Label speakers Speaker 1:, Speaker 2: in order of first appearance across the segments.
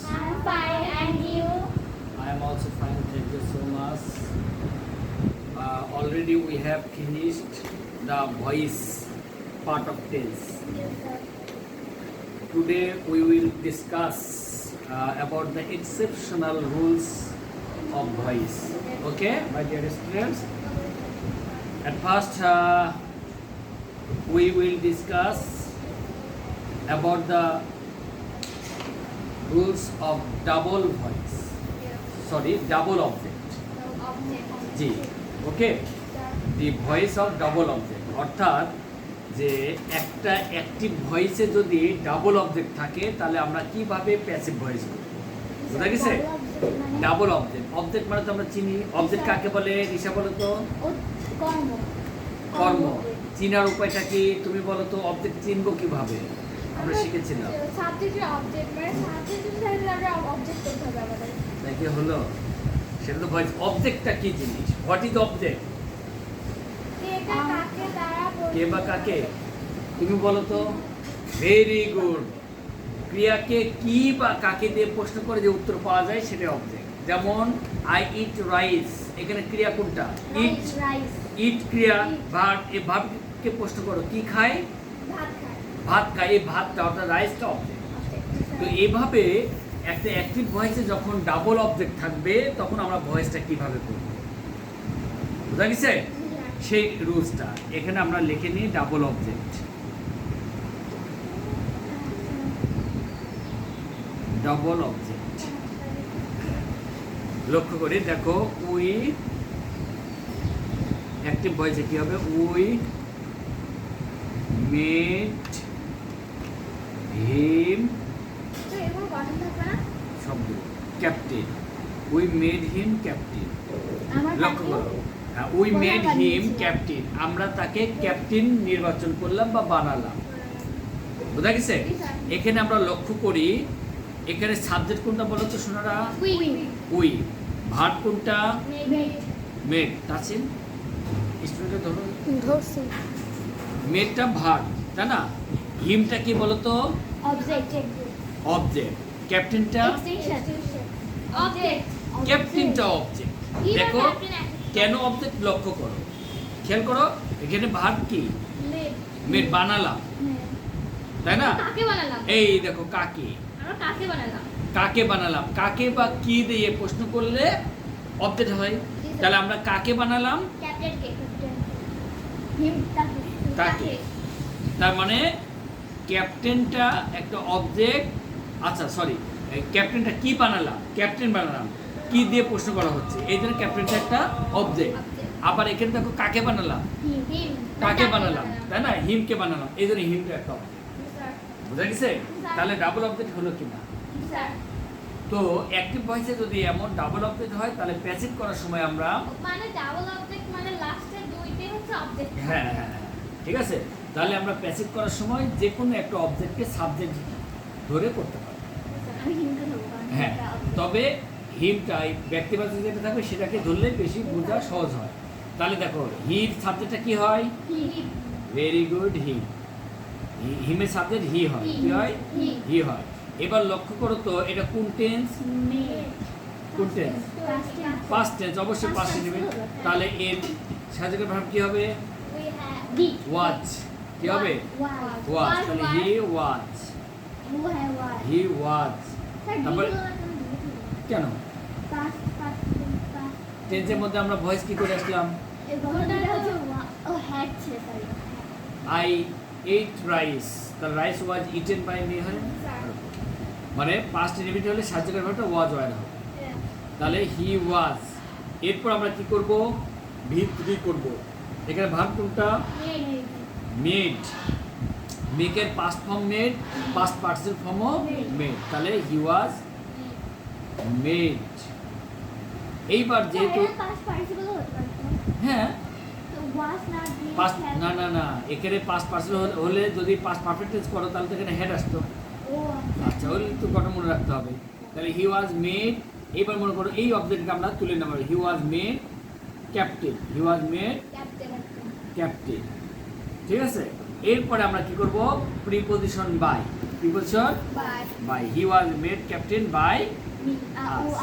Speaker 1: I'm fine, and you?
Speaker 2: I am also fine, thank you so much. Already we have finished the voice part of tense.
Speaker 1: Yes, sir.
Speaker 2: Today we will discuss about the exceptional rules of voice. Okay, my dear students. At first, we will discuss about the rules of double voice. Sorry, double object. G okay the voice of double object, অর্থাৎ যে একটা active ভয়েসে যদি double object থাকে তাহলে আমরা কিভাবে passive voice করব, বুঝা গেছে? ডাবল অবজেক্ট, অবজেক্ট মানে তো আমরা চিনি। অবজেক্ট কাকে বলে নিশা বলো তো?
Speaker 1: কর্ম।
Speaker 2: কর্ম। চিনার উপায়টা কি তুমি বলো তো? অবজেক্ট চিনবো কিভাবে আমরা শিখেছিলাম?
Speaker 1: সাবজেক্টের অবজেক্ট মানে সাবজেক্টের সাথে আমরা অবজেক্ট করতে হবে আমাদের।
Speaker 2: তাই কি হলো? সেটা তো ভয়েস। অবজেক্টটা কি জিনিস? What is object? কে বা কাকে তুমি বলো তো? Very good. ক্রিয়াকে কি বা কাকে দিয়ে প্রশ্ন করে যে উত্তর পাওয়া যায় সেটা অবজেক্ট। যেমন আই ইট রাইস, এখানে ক্রিয়া কোনটা? ইট। ইট ক্রিয়া। ভার্ব, এই ভার্বকে প্রশ্ন করো কি খায়? ভাত খায়। এই ভাতটা অর্থাৎ রাইসটা অবজেক্ট। তো এইভাবে একটা অ্যাক্টিভ ভয়েসে যখন ডাবল অবজেক্ট থাকবে তখন আমরা ভয়েসটা কিভাবে করব, বুঝা গেছে? সেই রুলসটা এখানে আমরা লিখে নিই। Double object, double object. লক্ষ্য করে দেখো, উই অ্যাক্টিভ ভয়েসে কি হবে? উই মেড হিম শব্দ captain. We made him captain. লক্ষ্য করো, উই মেড হিম ক্যাপ্টেন, আমরা তাকে ক্যাপ্টেন নির্বাচন করলাম বা বানালাম, বুঝা গেছে? এখানে আমরা লক্ষ্য করি এখানে সাবজেক্ট কোনটা বলো তো সোনারা? উই। ভার্ব কোনটা? মেড। তাসিন স্টুডেন্টটা ধরো, মেডটা ভার্ব, তাই না? হিমটা কি বলো তো? অবজেক্ট। ক্যাপ্টেনটা? ক্যাপ্টেনটা অবজেক্ট। দেখো কেন অবজেক্ট, লক্ষ্য করো, খেয়াল করো। এখানে ভার্ব কি? মেড, বানালাম, তাই না? এই দেখো কাকে, কাকে বানালাম। কাকে বা কি দিয়ে প্রশ্ন করলে অবজেক্ট হয়। তাহলে আমরা কাকে বানালাম? তাকে। তার মানে ক্যাপ্টেনটা একটা অবজেক্ট। আচ্ছা সরি, ক্যাপ্টেনটা কি বানালাম? ক্যাপ্টেন বানালাম। কি দিয়ে প্রশ্ন করা হচ্ছে, এই জন্য ক্যাপ্টেনটা একটা অবজেক্ট। আবার এখানে দেখো কাকে বানালাম? কাকে বানালাম, তাই না? হিমকে বানালাম, এই জন্য হিমটা একটা অবজেক্ট, বুঝা গেছে? তাহলে ডাবল অবজেক্ট হলো কিনা? তো অ্যাক্টিভ ভয়েসে যদি এমন ডাবল অবজেক্ট হয় তাহলে প্যাসিভ করার সময় আমরা
Speaker 1: মানে ডাবল অবজেক্ট মানে লাস্টে দুইটাই হচ্ছে অবজেক্ট।
Speaker 2: হ্যাঁ, ঠিক আছে। তাহলে আমরা প্যাসিভ করার সময় যে কোনো একটা অবজেক্টকে সাবজেক্ট ধরে করতে পারি। হ্যাঁ, তবে হিমটাই ব্যক্তিবাচক যেটা থাকবে সেটাকে ধরলে বেশি বোঝা সহজ হয়। তাহলে দেখো হির সাবজেক্টটা কি হয়? Very good, him. হিমের সাবজেক্ট হি হয়, কি হয়? হি হয়। এবার লক্ষ্য করো তো এটা কোন টেন্স? কোন টেন্স? Past tense. অবশ্যই পাস্ট টেন্স নেবে। তাহলে এর সাবজেক্টের ভার্ব কি হবে? ওয়াচ। কি হবে? ওয়াচ। তাহলে হি ওয়াচ, হি ওয়াচ। তারপরে কেন টেন্সের মধ্যে আমরা ভয়েস কি করে আসলাম? আই এট রাইস, তাহলে rice was eaten by me হয়, মানে পাস্ট ইনডিফিনিট হলে সাবজেক্টের ভার্বটা ওয়াজ হয় না। তাহলে হি ওয়াজ। এরপর আমরা কি করব? ভি করব। এখানে ভার্ব কোনটা? মেড। মেকের past form made, past participle ফর্মও মেড। তাহলে হি ওয়াজ মেড। এইবার যেহেতু হ্যাঁ পাস্ট, না এখানে পাস্ট পার্টিসিপল হলে যদি পাস্ট পারফেক্ট টেন্স করো তাহলে তো এখানে হেড আসতো। আচ্ছা, ওই তো কথা মনে রাখতে হবে। তাহলে হি ওয়াজ মেড। এইবার মনে করো এই অবজেক্টকে আমরা তুলে নেব। He was made captain, he was made captain, ঠিক আছে? এরপরে আমরা কি করব, preposition by. Preposition
Speaker 1: By
Speaker 2: by, he was made captain by.
Speaker 1: me.
Speaker 2: Us.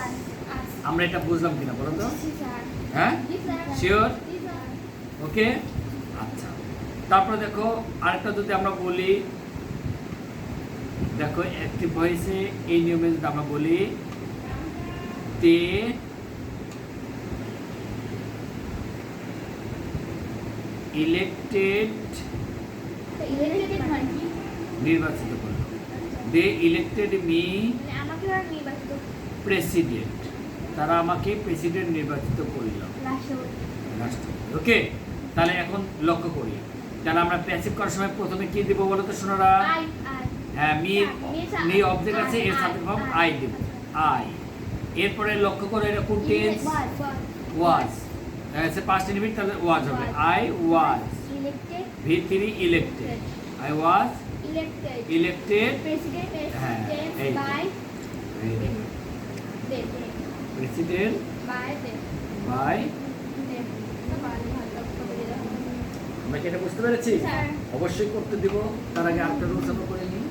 Speaker 1: Us.
Speaker 2: আমরা এটা বুঝলাম কিনা বলো তো?
Speaker 1: Yes, sir.
Speaker 2: হ্যাঁ,
Speaker 1: Yes, sir.
Speaker 2: Sure?
Speaker 1: Yes, sir.
Speaker 2: ওকে, আচ্ছা। তারপরে দেখো আরেকটা যদি আমরা বলি, দেখো অ্যাক্টিভ ভয়েসে এই নিয়মে যদি আমরা বলি তে ইলেক্টেড,
Speaker 1: তো elected মানে কি?
Speaker 2: নির্বাচিত করলো, দে ইলেক্টেড মি
Speaker 1: মানে আমাকে আর নির্বাচিত
Speaker 2: প্রেসিডেন্ট, তারা আমাকে প্রেসিডেন্ট নির্বাচিত করল,
Speaker 1: রাষ্ট্রপতি।
Speaker 2: রাষ্ট্রপতি। ওকে, তাহলে এখন লক্ষ্য করি, তাহলে আমরা প্যাসিভ করার সময় প্রথমে কি দিব বলো তো সোনারা?
Speaker 1: I.
Speaker 2: হ্যাঁ, মি
Speaker 1: Yeah,
Speaker 2: মি অবজেক্ট আছে, এর সাথে ভাব আই দেব, আই। এরপরে লক্ষ্য করো এটা কোন টেন্স? ওয়াজ। এসে পাস্ট ইনডিফিনিট, তাহলে ওয়াজ হবে, I was.
Speaker 1: Elected.
Speaker 2: V3 elected, I was
Speaker 1: Elected.
Speaker 2: Elected
Speaker 1: President.
Speaker 2: হ্যাঁ, এই তো।
Speaker 1: By. Them.
Speaker 2: President
Speaker 1: By them.
Speaker 2: By.
Speaker 1: Them.
Speaker 2: আমরা কি এটা বুঝতে পেরেছি?
Speaker 1: স্যার।
Speaker 2: অবশ্যই করতে দিব, তার আগে আরেকটা রুলস আমরা করে নিই।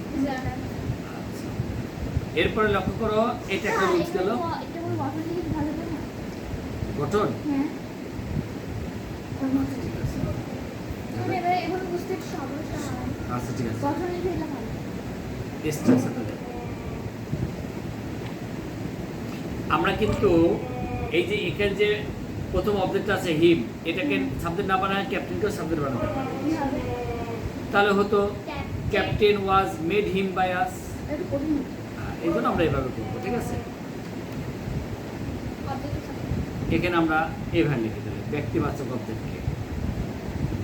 Speaker 2: আচ্ছা, এরপরে লক্ষ্য করো এটা একটা রুলস গেল,
Speaker 1: এটা বল গঠন লিখে ভালো করে না?
Speaker 2: গঠন।
Speaker 1: হ্যাঁ।
Speaker 2: ঠিক আছে,
Speaker 1: মানে এবারে এখন বুঝতে একটু সমস্যা হয়।
Speaker 2: আচ্ছা ঠিক আছে,
Speaker 1: গঠন লিখে এটা ভালো।
Speaker 2: স্ট্রাকচারটা দেখো। আমরা কিন্তু এই যে এখানে যে প্রথম অবজেক্ট আছে হিম, এটাকে সাবজেক্ট না বানায় ক্যাপ্টেনকেও সাবজেক্ট বানাতে পারি,
Speaker 1: কি হবে?
Speaker 2: তাহলে হতো captain was made him by us.
Speaker 1: একটু কঠিন।
Speaker 2: এই জন্য আমরা এভাবে করবো, ঠিক আছে?
Speaker 1: অবজেক্ট
Speaker 2: এখানে আমরা এভাবে লিখে দেবো ব্যক্তিবাচক অবজেক্টকে,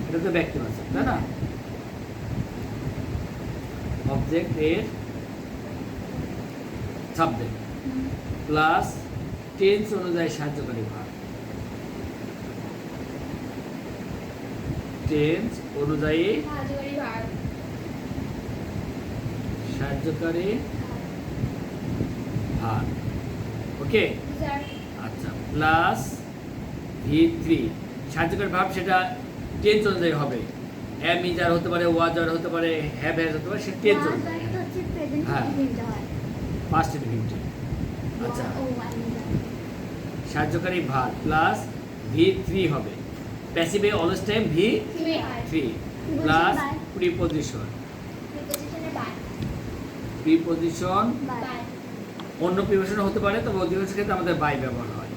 Speaker 2: এটা তো ব্যক্তিবাচক তাই না? অবজেক্ট এর সাবজেক্ট প্লাস টেন্স অনুযায়ী সাহায্যকারী ভার্ব, টেন্স অনুযায়ী
Speaker 1: কার্যকরী ভার্ব।
Speaker 2: সাহায্যকারী ভার্ব। ওকে,
Speaker 1: স্যার।
Speaker 2: আচ্ছা, প্লাস V3 সাহায্যকারী ভার্ব, সেটা টেন্স অনুযায়ী হবে, এম ইজার হতে পারে, ওয়াজ আর হতে পারে, হ্যাভ হ্যাজ হতে পারে, সে টেন্স
Speaker 1: ওয়াজ
Speaker 2: অনুযায়ী,
Speaker 1: মানে তো হচ্ছে প্রেজেন্ট
Speaker 2: হ্যাঁ।
Speaker 1: ইনডিফিনিট হয়।
Speaker 2: Past indefinite. আচ্ছা,
Speaker 1: ও আমি জানি।
Speaker 2: সাহায্যকারী ভার্ব প্লাস V3 হবে, প্যাসিভে অলওয়েজ টাইম
Speaker 1: থ্রি হয়।
Speaker 2: V3 প্লাস প্রিপজিশন,
Speaker 1: প্রিপজিশনে বাই।
Speaker 2: Preposition
Speaker 1: by.
Speaker 2: অন্য প্রিপজিশন হতে পারে, তবে অধিকাংশ ক্ষেত্রে আমাদের বাই ব্যবহার হয়,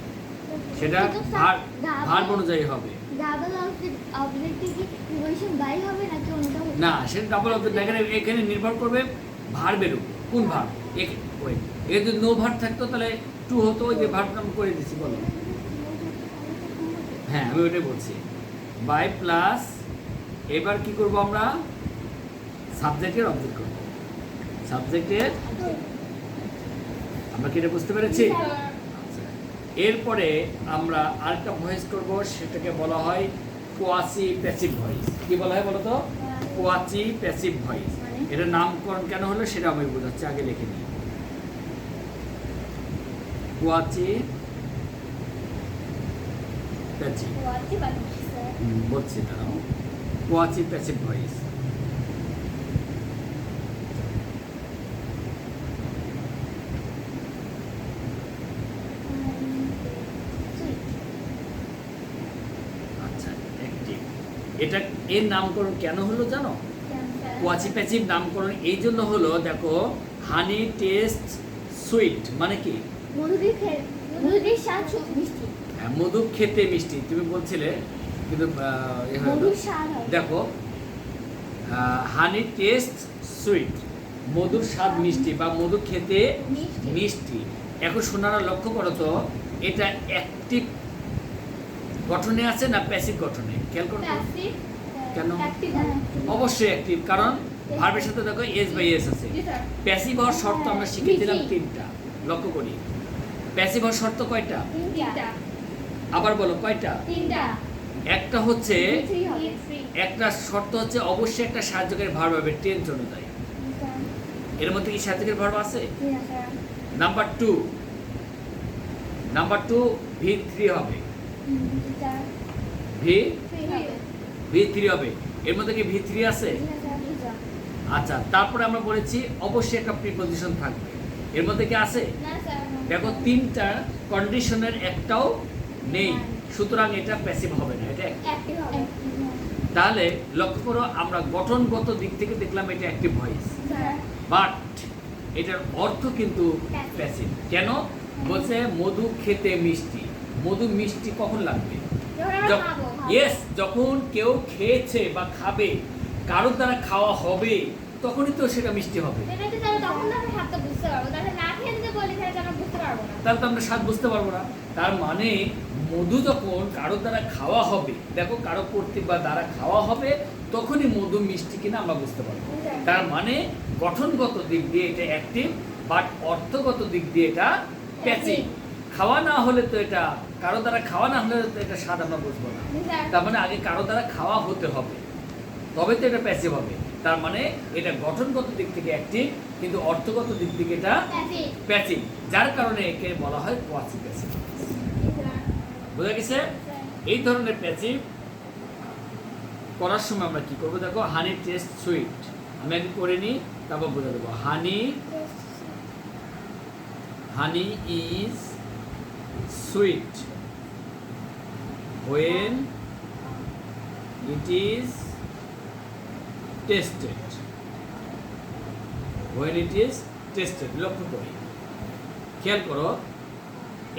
Speaker 2: সেটা
Speaker 1: কিন্তু স্যার,
Speaker 2: ভার্ব অনুযায়ী হবে।
Speaker 1: ডাবল অবজেক্টে কি প্রিপজিশন বাই হবে নাকি অন্যটা হবে?
Speaker 2: না, সেটা ডাবল অবজেক্ট এখানে এখানে নির্ভর করবে ভার্বের উপর, কোন ভার্ব। ওয়েট, এর যদি নো ভার্ব থাকতো তাহলে টু হতো, ওই যে ভার্ব নাম করে দিচ্ছি, বলো। হ্যাঁ, আমি ওইটাই বলছি, বাই প্লাস এবার কি করব আমরা, সাবজেক্টের অবজেক্ট করব, সাবজেক্টের। আমরা কি এটা বুঝতে পেরেছি? আচ্ছা, এরপরে আমরা আরেকটা ভয়েস করব, সেটাকে বলা হয় কোয়াসি প্যাসিভ ভয়েস। কি বলা হয় বলো তো? Quasi passive voice. এটার নামকরণ কেন হলো সেটা আমি বোঝাচ্ছি, আগে লিখে নিই। কোয়াসি প্যাসিভ
Speaker 1: ওয়াজি বানিয়েছি স্যার।
Speaker 2: বলছি, দাঁড়াও, কোয়াসি প্যাসিভ ভয়েস। আচ্ছা, অ্যাক্টিভ। এটা এর নামকরণ কেন হলো জানো? কোয়াসি প্যাসিভ নামকরণ এই জন্য হলো, দেখো হানি টেস্ট সুইট, মানে কি?
Speaker 1: মধুর স্বাদ মিষ্টি।
Speaker 2: হ্যাঁ, মধু খেতে মিষ্টি, তুমি বলছিলে কিন্তু
Speaker 1: মধুর স্বাদ হয়।
Speaker 2: দেখো হানি টেস্ট সুইট, মধুর স্বাদ মিষ্টি বা মধু খেতে
Speaker 1: মিষ্টি।
Speaker 2: মিষ্টি। এখন শোনারা লক্ষ্য করো তো, এটা অ্যাক্টিভ গঠনে আছে না প্যাসিভ গঠনে? খেয়াল করো তো।
Speaker 1: প্যাসিভ।
Speaker 2: কেন?
Speaker 1: অ্যাক্টিভ।
Speaker 2: অবশ্যই অ্যাক্টিভ, কারণ ভার্বের সাথে দেখো এস বাই এস আছে।
Speaker 1: জি স্যার।
Speaker 2: প্যাসিভ হওয়ার শর্ত আমরা শিখেছিলাম
Speaker 1: মিষ্টি।
Speaker 2: 3টা, লক্ষ্য করি। প্যাসিভ হওয়ার শর্ত কয়টা?
Speaker 1: তিনটা।
Speaker 2: আবার বলো কয়টা?
Speaker 1: তিনটা।
Speaker 2: একটা হচ্ছে,
Speaker 1: থ্রি হবে।
Speaker 2: একটা শর্ত হচ্ছে অবশ্যই একটা সাহায্যকারী ভার্ব হবে টেন্স অনুযায়ী। এর মধ্যে কি সাহায্যকারী ভার্ব আছে? নাম্বার 2 V3 হবে, V3 হবে। এর মধ্যে কি V3 আছে? আচ্ছা, তারপরে আমরা বলেছি অবশ্যই একটা প্রিপজিশন থাকবে। এর মধ্যে কি আছে?
Speaker 1: না স্যার
Speaker 2: দেখো 3টা কন্ডিশনের একটাও নেই, সুতরাং এটা প্যাসিভ হবে না, এটা active।
Speaker 1: অ্যাক্টিভ হবে
Speaker 2: তাহলে লক্ষ্য করো, আমরা গঠনগত দিক থেকে দেখলাম এটা অ্যাক্টিভ ভয়েস,
Speaker 1: স্যার
Speaker 2: বাট এটার অর্থ কিন্তু প্যাসিভ। কেন? বলছে মধু খেতে মিষ্টি। মধু মিষ্টি কখন লাগবে?
Speaker 1: যখন আমরা খাবো
Speaker 2: ইয়েস, যখন কেউ খেয়েছে বা খাবে, কারোর দ্বারা খাওয়া হবে, তখনই তো সেটা মিষ্টি হবে।
Speaker 1: সেটা তো তাহলে তখন আমরা স্বাদটা বুঝতে পারবো, তাহলে না খেয়ে যদি বলি তাহলে তো আমরা বুঝতে পারবো না।
Speaker 2: তাহলে তো আমরা স্বাদ বুঝতে পারবো না। তার মানে মধু যখন কারোর দ্বারা খাওয়া হবে, দেখো কারো কর্তৃক বা দ্বারা খাওয়া হবে, তখনই মধু মিষ্টি কিনা আমরা বুঝতে পারবো। তার মানে গঠনগত দিক দিয়ে এটা অ্যাক্টিভ, বাট অর্থগত দিক দিয়ে এটা প্যাসিভ। খাওয়া না হলে তো এটা, কারো দ্বারা খাওয়া না হলে তো এটা স্বাদ আমরা বুঝবো না।
Speaker 1: স্যার
Speaker 2: তার মানে আগে কারো দ্বারা খাওয়া হতে হবে, তবে তো এটা প্যাসিভ হবে। তার মানে এটা গঠনগত দিক থেকে অ্যাক্টিভ, কিন্তু অর্থগত দিক থেকে এটা
Speaker 1: প্যাসিভ
Speaker 2: প্যাসিভ, যার কারণে একে বলা হয় কোয়াসি প্যাসিভ। বোঝা গেছে? এই ধরনের প্যাসিভ করার সময় আমরা কি করবো? দেখো, হানি টেস্ট সুইট, আমি আগে করে নিই, তারপর বোঝা দেবো। হানি is sweet when it is tested, when it is tested। লক্ষ্য করি, খেয়াল করো,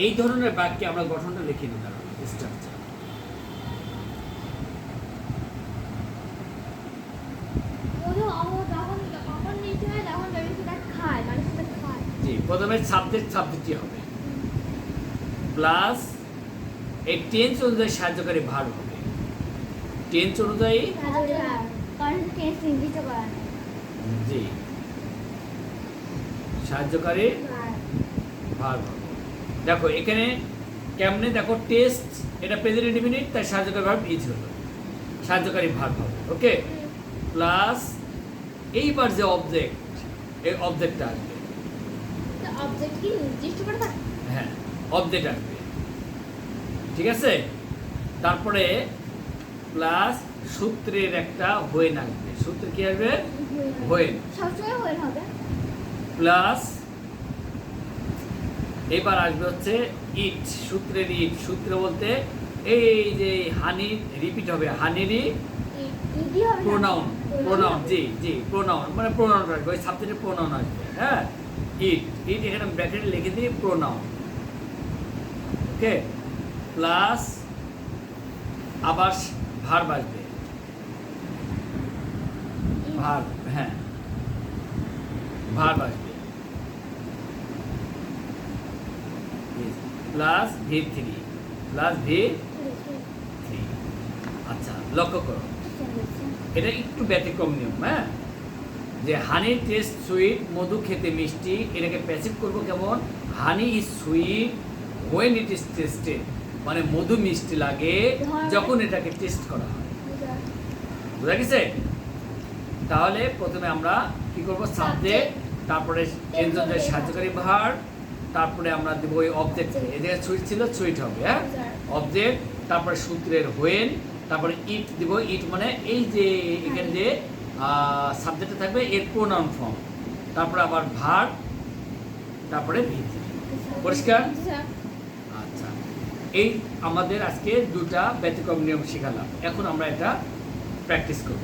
Speaker 2: এই ধরনের বাক্যে আমরা গঠনটা লিখে নিই। স্ট্রাকচার
Speaker 1: মধু যখন কখন নিতে হয় যখন বেবিটা খায়, মানুষটা খায়।
Speaker 2: জি, প্রথমে সাবজেক্টই হবে, প্লাস এই টেন্স অনুযায়ী সাহায্যকারী ভার্ব হবে। টেন্স অনুযায়ী
Speaker 1: কারণ টেস্ট ইংলিশে করা নেই।
Speaker 2: জি, সাহায্যকারী ভার্ব হবে। দেখো এখানে কেমনে, দেখো টেস্ট এটা প্রেজেন্ট ইনডিফিনিট, তাই সাহায্যকারী ভার্ব ইজ হলো, সাহায্যকারী ভার্ব হবে। ওকে, প্লাস এইবার যে অবজেক্ট, এই অবজেক্টটা আসবে।
Speaker 1: অবজেক্ট কি নির্দিষ্ট করে থাকে?
Speaker 2: হ্যাঁ, অবজেক্ট আসবে, ঠিক আছে। তারপরে প্লাস সূত্রের একটা হোয়েন আসবে। সূত্রে কি আসবে? হোয়েন।
Speaker 1: সবসময় হোয়েন হবে।
Speaker 2: প্লাস এবার আসবে হচ্ছে ইট, সূত্রের ইট। সূত্র বলতে এই যে হানি রিপিট হবে, হানিরই
Speaker 1: ইডি হবে
Speaker 2: প্রোনাউন। জি জি, প্রোনাউন মানে প্রোনাউন আসবে, ওই সাবজেক্টের প্রোনাউন আসবে। হ্যাঁ, ইট এখানে ব্র্যাকেটে লিখে দিই প্রোনাউন। ওকে, প্লাস আবার ভার্ব আসবে, ভার্ব। হ্যাঁ, ভার্ব আসবে, প্লাস V3, প্লাস V3। আচ্ছা, লক্ষ্য করো, এটা একটু ব্যতিক্রম নিয়ম। হ্যাঁ, যে হানি টেস্ট সুইট, মধু খেতে মিষ্টি, এটাকে প্যাসিভ করবো কেমন? হানি is sweet when it is tasted, মানে মধু মিষ্টি লাগে যখন এটাকে টেস্ট করা হয়। বুঝা গেছে? তাহলে প্রথমে আমরা কি করব? সাবজেক্ট, তারপরে টেন্স অনুযায়ী সাহায্যকারী ভার্ব, তারপরে আমরা দেব ওই অবজেক্ট। এদিকে সুইট ছিল, সুইট হবে। হ্যাঁ, অবজেক্ট, তারপরে সূত্রের হোয়েন, তারপরে ইট দিব। ইট মানে এই যে এখানে যে সাবজেক্টে থাকবে এর প্রোনাউন ফর্ম, তারপরে আবার ভার্ব, তারপরে V3। পরিষ্কার? আচ্ছা, এই আমাদের আজকে দুটা ব্যতিক্রম নিয়ম শিখালাম। এখন আমরা এটা প্র্যাকটিস করব।